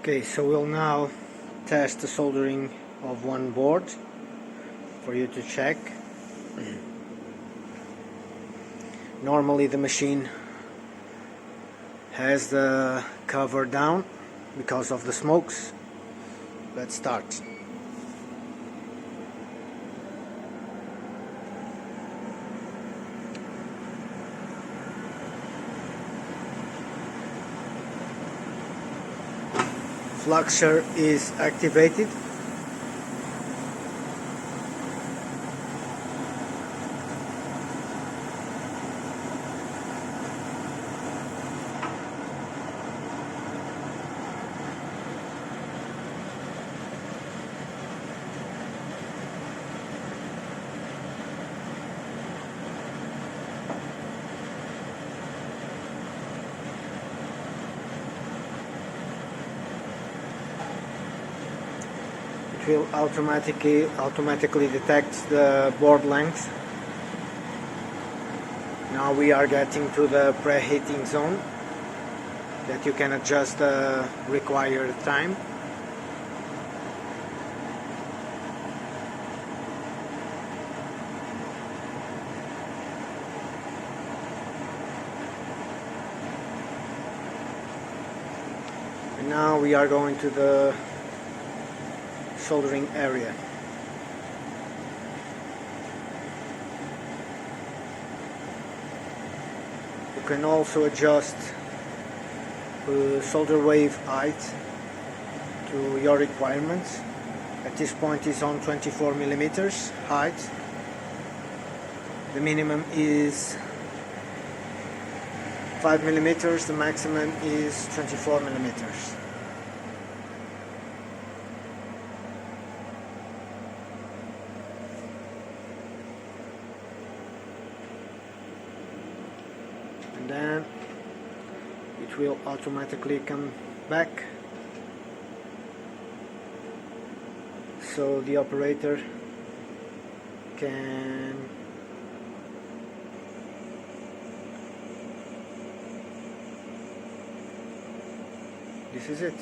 Okay, so we'll now test the soldering of one board for you to check. Normally the machine has the cover down because of the smokes. Let's start. Fluxer is activated. It will automatically detect the board length. Now we are getting to the preheating zone that you can adjust the required time. And now we are going to the soldering area. You can also adjust solder wave height to your requirements. At this point is on 24 millimeters height. The minimum is 5 millimeters, the maximum is 24 millimeters. And then it will automatically come back, so the operator can this is it.